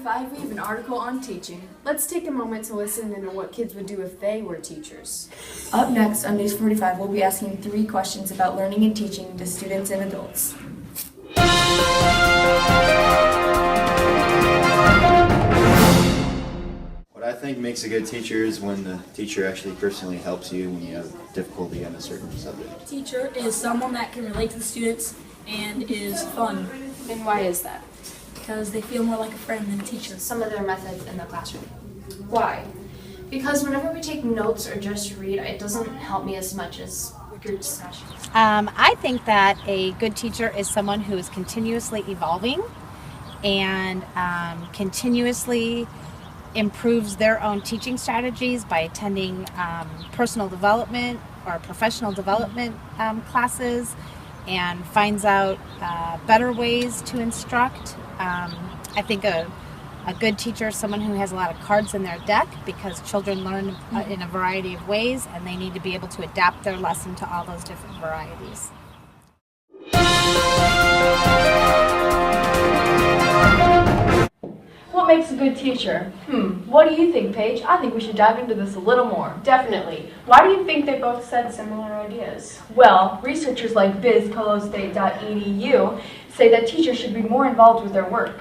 45, we have an article on teaching. Let's take a moment to listen and know what kids would do if they were teachers. Up next on News 45, we'll be asking 3 questions about learning and teaching to students and adults. What I think makes a good teacher is when the teacher actually personally helps you when you have difficulty on a certain subject. Teacher is someone that can relate to the students and is fun And why is that? because they feel more like a friend than a teacher. Some of their methods in the classroom. Why? Because whenever we take notes or just read, it doesn't help me as much as group discussion. I think that a good teacher is someone who is continuously evolving and continuously improves their own teaching strategies by attending personal development or professional development classes and finds out better ways to instruct. I think a good teacher is someone who has a lot of cards in their deck because children learn in a variety of ways and they need to be able to adapt their lesson to all those different varieties. What makes a good teacher? What do you think, Paige? I think we should dive into this a little more. Definitely. Why do you think they both said similar ideas? Well, researchers like bizcolostate.edu say that teachers should be more involved with their work.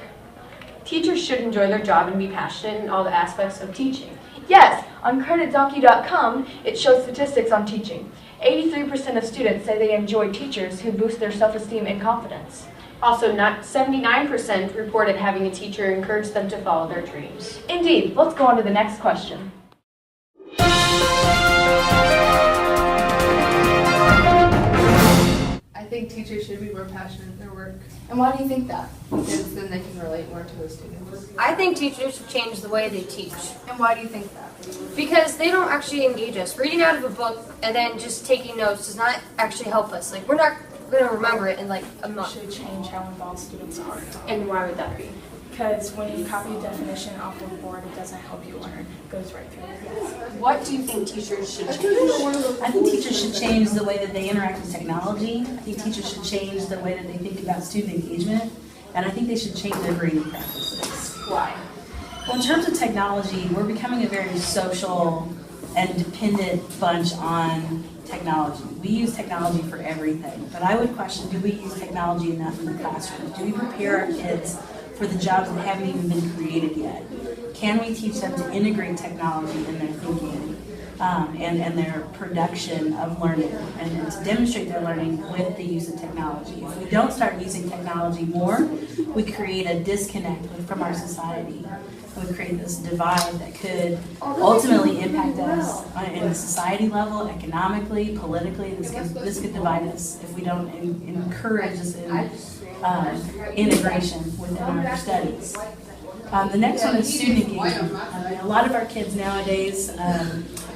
Teachers should enjoy their job and be passionate in all the aspects of teaching. Yes, on creditdonkey.com, it shows statistics on teaching. 83% of students say they enjoy teachers who boost their self-esteem and confidence. Also, not 79% reported having a teacher encourage them to follow their dreams. Indeed, let's go on to the next question. I think teachers should be more passionate in their work And why do you think that? because then they can relate more to the students. I think teachers should change the way they teach And why do you think that? because they don't actually engage us. Reading out of a book and then just taking notes does not actually help us. Like, we're not going to remember it in like a month. Should change how involved students are. And why would that be? Because when you copy a definition off of a board, it doesn't help you learn. It goes right through your head. What do you think teachers should change? I think teachers should change the way that they interact with technology. I think teachers should change the way that they think about student engagement. And I think they should change their grading practices. Why? Well, in terms of technology, we're becoming a very social and dependent bunch on technology. We use technology for everything. But I would question, do we use technology enough in the classroom? Do we prepare our kids for the jobs that haven't even been created yet? Can we teach them to integrate technology in their thinking and their production of learning and to demonstrate their learning with the use of technology? If we don't start using technology more, we create a disconnect from our society. We create this divide that could ultimately impact us in a society level, economically, politically. This could divide us if we don't encourage this integration within our studies. The next one is student engagement. A lot of our kids nowadays,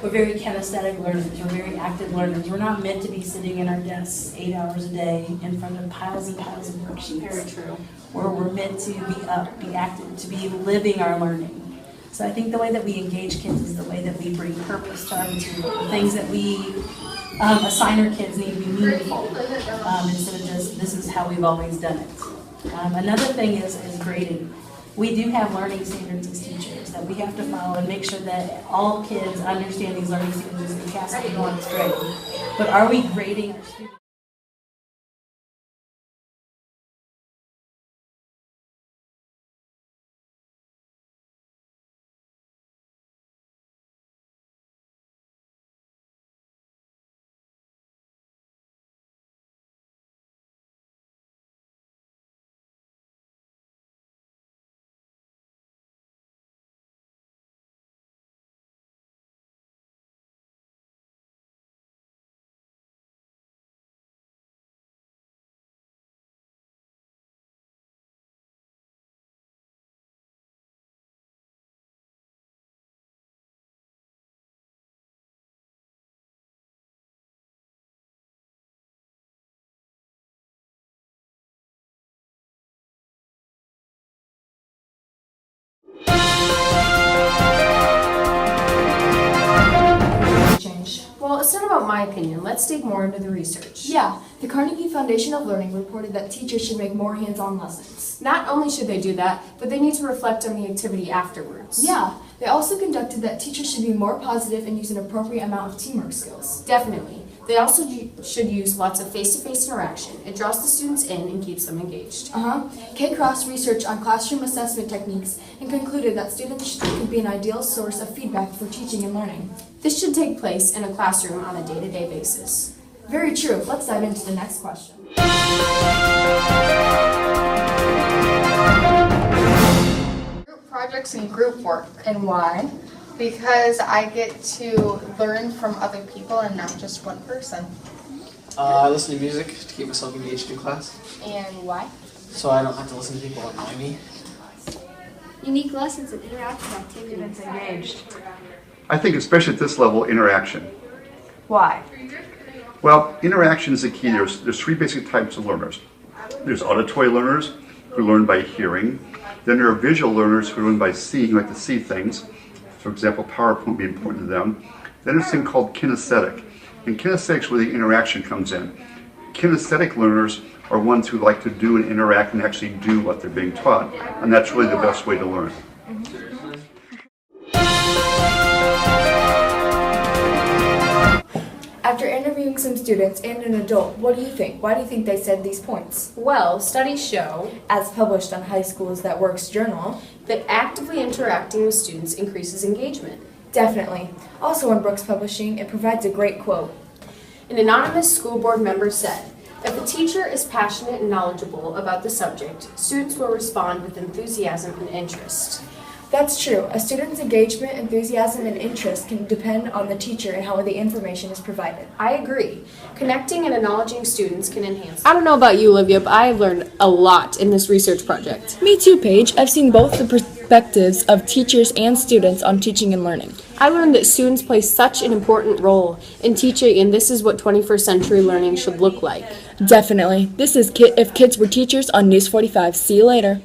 we're very kinesthetic learners, we're very active learners. We're not meant to be sitting in our desks 8 hours a day in front of piles and piles of worksheets. Very true. We're meant to be up, be active, to be living our learning. So I think the way that we engage kids is the way that we bring purpose to our material. The things that we assign our kids need to be meaningful instead of just this is how we've always done it. Another thing is grading. We do have learning standards as teachers that we have to follow and make sure that all kids understand these learning standards and cascade on its grade. But are we grading our students? about my opinion. Let's dig more into the research. Yeah, the Carnegie Foundation of Learning reported that teachers should make more hands-on lessons. Not only should they do that, but they need to reflect on the activity afterwards. Yeah, they also conducted that teachers should be more positive and use an appropriate amount of teamwork skills. Definitely. They also should use lots of face-to-face interaction. It draws the students in and keeps them engaged. K-Cross researched on classroom assessment techniques and concluded that students could be an ideal source of feedback for teaching and learning. This should take place in a classroom on a day-to-day basis. Very true. Let's dive into the next question. Group projects and group work. And why? Because I get to learn from other people and not just one person. I listen to music to keep myself engaged in class, And why? so I don't have to listen to people annoy me. Unique lessons and interactive activities. Engaged. I think especially at this level, interaction. Why? Well, interaction is the key. There's three basic types of learners. There's auditory learners who learn by hearing. Then there are visual learners who learn by seeing, like to see things. For example, PowerPoint would be important to them. Then there's a thing called kinesthetic. And kinesthetic is where the interaction comes in. Kinesthetic learners are ones who like to do and interact and actually do what they're being taught. And that's really the best way to learn. After interviewing some students and an adult, what do you think? Why do you think they said these points? Well, studies show As published on High Schools That Works journal, that actively interacting with students increases engagement. definitely. Also on Brooks Publishing, it provides a great quote. An anonymous school board member said, "If a teacher is passionate and knowledgeable about the subject, students will respond with enthusiasm and interest." That's true. A student's engagement, enthusiasm, and interest can depend on the teacher and how the information is provided. I agree. Connecting and acknowledging students can enhance. I don't know about you, Olivia, but I've learned a lot in this research project. Me too, Paige. I've seen both the perspectives of teachers and students on teaching and learning. I learned that students play such an important role in teaching, and this is what 21st century learning should look like. Definitely. This is If Kids Were Teachers on News 45. See you later.